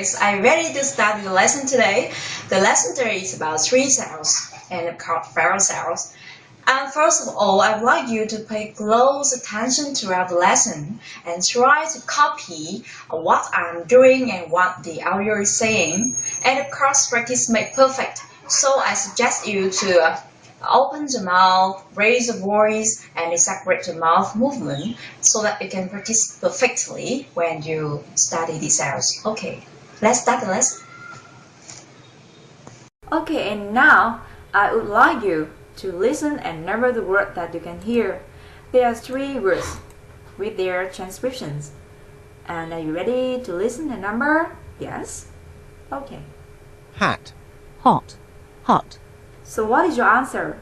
learners, are you ready to start the lesson today? The lesson today is about three sounds and called vowel sounds. And first of all, I would like you to pay close attention throughout the lesson and try to copy what I'm doing and what the audio is saying. And of course, practice makes perfect. So I suggest you to open the mouth, raise the voice, and exaggerate the mouth movement so that you can practice perfectly when you study these sounds. Okay, let's start the lesson. Okay, and now I would like you to listen and number the word that you can hear. There are three words with their transcriptions. And are you ready to listen and number? Yes? Okay. Hat, hot, hot. So what is your answer?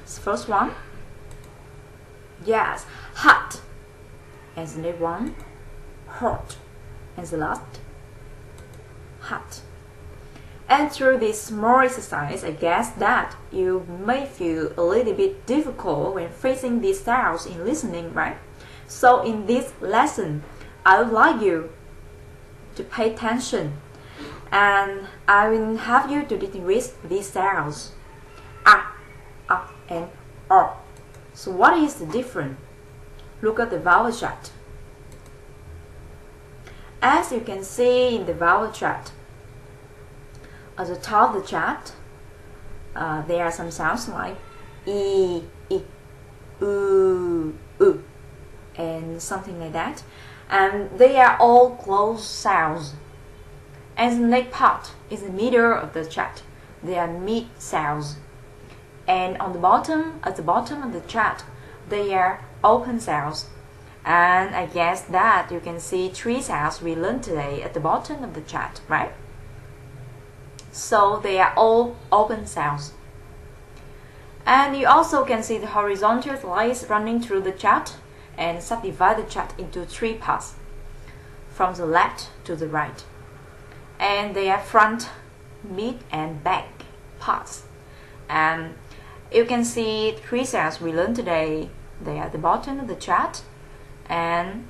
First one? Yes, hot. And the next one? Hot. And the last? Hot. And through this small exercise, I guess that you may feel a little bit difficult when facing these sounds in listening, right? So in this lesson, I would like you to pay attention and I will have you to distinguish these sounds. And So what is the difference? Look at the vowel chart. As you can see in the vowel chart, at the top of the chart, there are some sounds like e, oo, and something like that. And they are all closed sounds. And the next part is the middle of the chart. They are mid sounds. And on the bottom, at the bottom of the chart, they are open sounds. And I guess that you can see three sounds we learned today at the bottom of the chart, right? So they are all open sounds. And you also can see the horizontal lines running through the chart and subdivide the chart into three parts, from the left to the right. And they are front, mid, and back parts. And you can see three sounds we learned today. They are at the bottom of the chart. And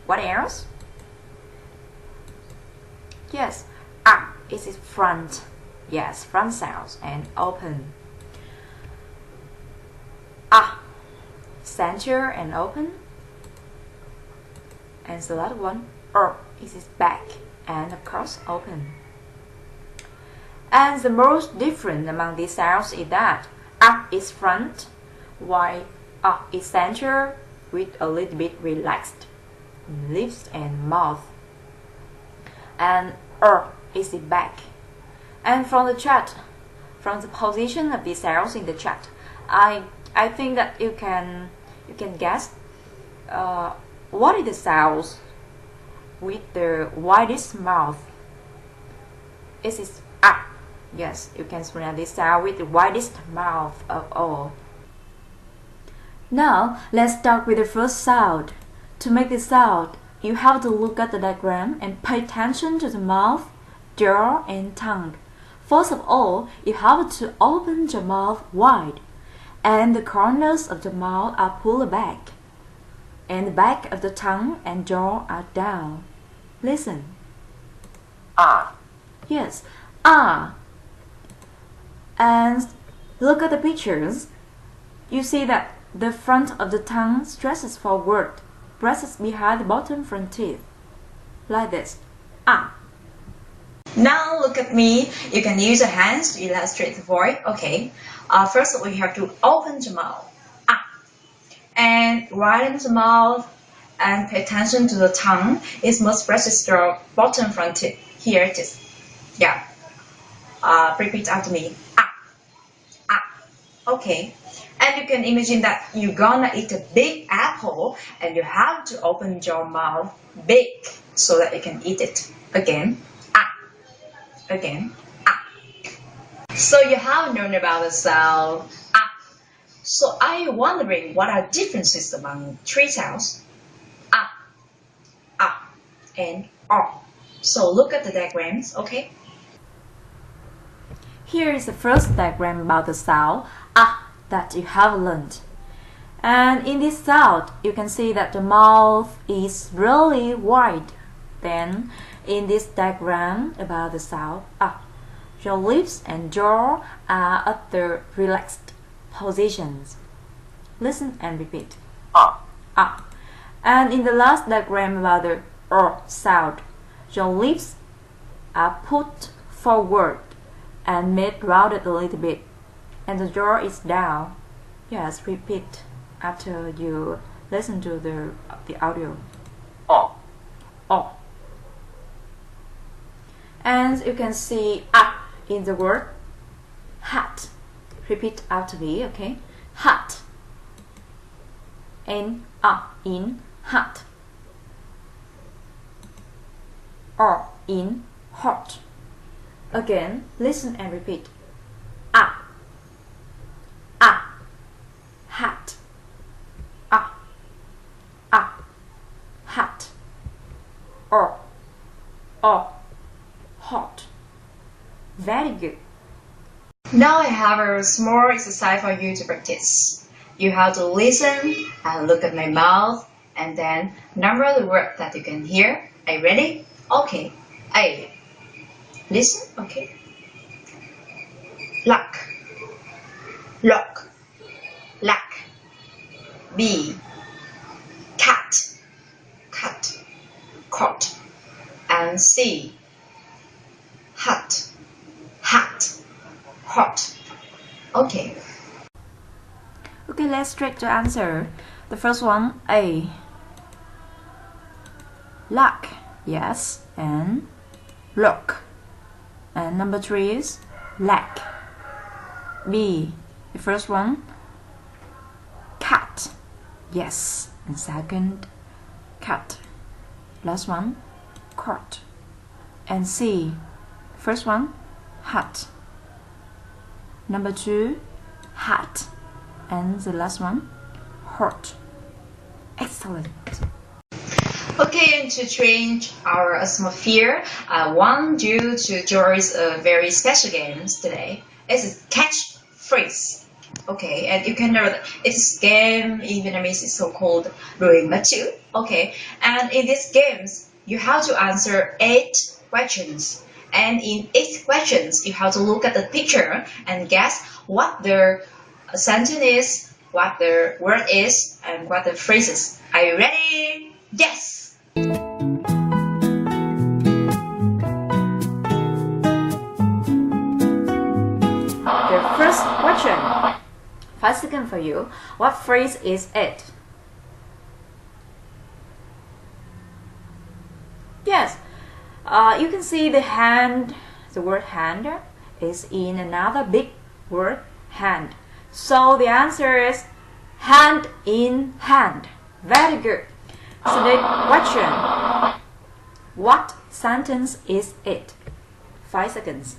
what else? Yes, it is front. Yes, front sounds and open. Center and open. And the last one, it is back and of course open. And the most different among these sounds is that is front, while is center with a little bit relaxed lips and mouth. And is the back. And from the chart, from the position of these sounds in the chart, I think that you can guess what is the sounds with the widest mouth. It is Yes, you can pronounce this sound with the widest mouth of all. Now, let's start with the first sound. To make this sound, you have to look at the diagram and pay attention to the mouth, jaw, and tongue. First of all, you have to open the mouth wide, and the corners of the mouth are pulled back, and the back of the tongue and jaw are down. Listen. Yes, And look at the pictures. You see that the front of the tongue stretches forward, presses behind the bottom front teeth. Like this. Now look at me. You can use your hands to illustrate the voice. Okay. First we have to open the mouth. And widen the mouth and pay attention to the tongue. It must press the bottom front teeth. Here it is. Yeah. Repeat after me. Okay. And you can imagine that you're gonna eat a big apple and you have to open your mouth big so that you can eat it. Again. Again. So you have known about the sound So are you wondering what are differences among three sounds? And So look at the diagrams, okay? Here is the first diagram about the sound that you have learned. And in this sound, you can see that the mouth is really wide Then, in this diagram about the sound your lips and jaw are at the relaxed positions. Listen and repeat. And in the last diagram about the sound, your lips are put forward and made rounded a little bit, and the jaw is down. Yes, repeat after you listen to the audio. And you can see in the word hat. Repeat after me, okay? Hat. And in hat. Or in hot. Again, listen and repeat. Hat. Hat. Or hot. Very good. Now I have a small exercise for you to practice. You have to listen and look at my mouth and then number the word that you can hear. Are you ready? Okay. A. Listen, okay. Luck. Lock. Lack. B. Cat. Cut. Caught. And C. Hut. Hat. Hot. Okay. Okay, let's straight to answer. The first one, A. Luck. Yes. And lock. And number 3 is lack. B. The first one, cat. Yes. And second, cat. Last one, caught. And C. First one, hat. Number 2, hat. And the last one, hot. Excellent. Okay, and to change our atmosphere, I want you to join a very special game today. It's a catch phrase. Okay, and you can know that it's game in Vietnamese is so called Đuổi Mất Chữ. Okay, and in these games, you have to answer 8 questions. And in 8 questions, you have to look at the picture and guess what the sentence is, what the word is, and what the phrase is. Are you ready? Yes! The first question. 5 seconds for you. What phrase is it? Yes. You can see the hand, the word hand is in another big word, hand. So the answer is hand in hand. Very good. So the question, what sentence is it? 5 seconds.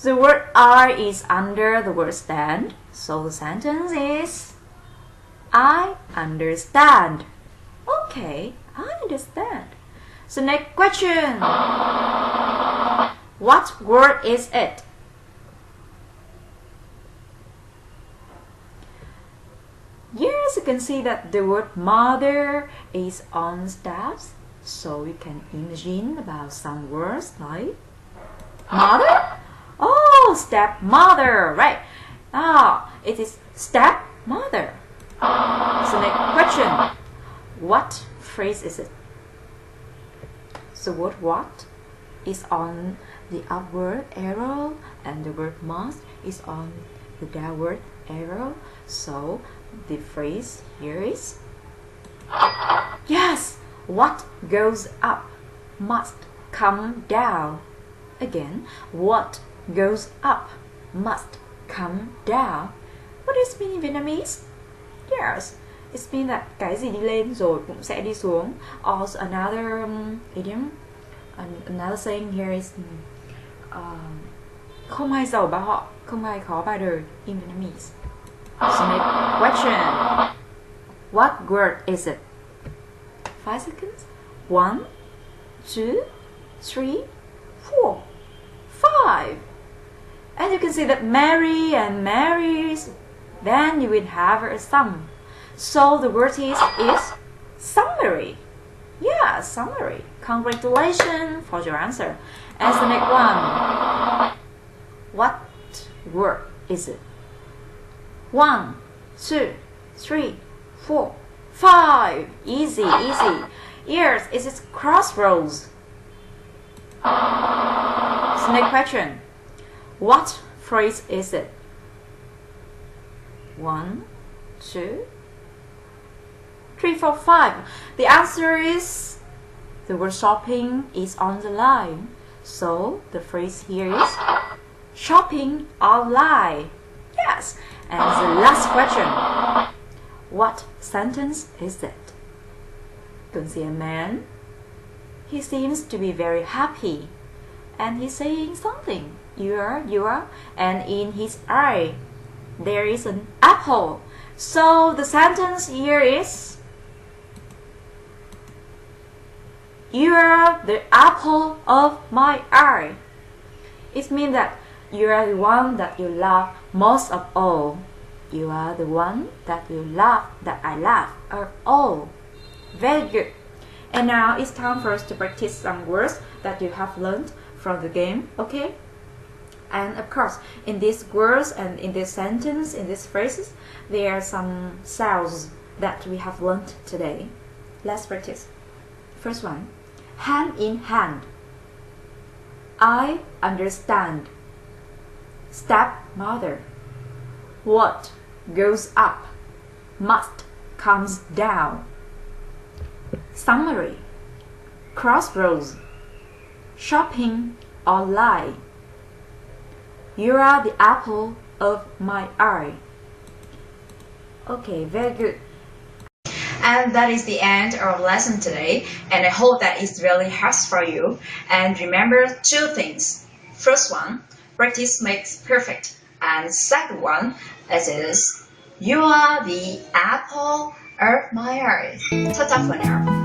The word are is under the word stand. So the sentence is I understand. Okay, I understand. So next question. What word is it? Yes, you can see that the word mother is on steps. So you can imagine about some words like mother. Oh, stepmother, right? Ah, it is stepmother. So next question. What phrase is it? The word what is on the upward arrow and the word must is on the downward arrow. So the phrase here is yes, what goes up must come down. Again, what goes up must come down. What does it mean in Vietnamese? Yes, it means that cái gì đi lên rồi cũng sẽ đi xuống. Also another idiom, another saying here is không ai giàu bằng họ, không ai khó bằng đời in Vietnamese. So next question. What word is it? 5 seconds. 1, 2, 3, 4, 5. And you can see that Mary and Mary's, then you will have a sum. So the word is Summary. Yeah, summary. Congratulations for your answer. And the next one. What word is it? 1, 2, 3, 4, 5. Easy, easy. Yes, it is crossroads. Next question. What phrase is it? 1, 2, 3, 4, 5. The answer is the word shopping is on the line. So the phrase here is shopping online. Yes. And the last question. What sentence is it? You can see a man. He seems to be very happy. And he's saying something. You are. And in his eye, there is an apple. So the sentence here is, you are the apple of my eye. It means that you are the one that you love most of all. You are the one that you love, that I love of all. Very good. And now it's time for us to practice some words that you have learned from the game, okay? And of course, in these words and in this sentence, in these phrases, there are some sounds that we have learned today. Let's practice. First one, hand in hand. I understand. Stepmother. What goes up must comes down. Summary. Crossroads. Shopping online. You are the apple of my eye. Okay, very good. And that is the end of our lesson today, and I hope that it really helps for you. And remember 2 things. First one, practice makes perfect. And second one, it is, you are the apple of my eye. Ta-ta for now.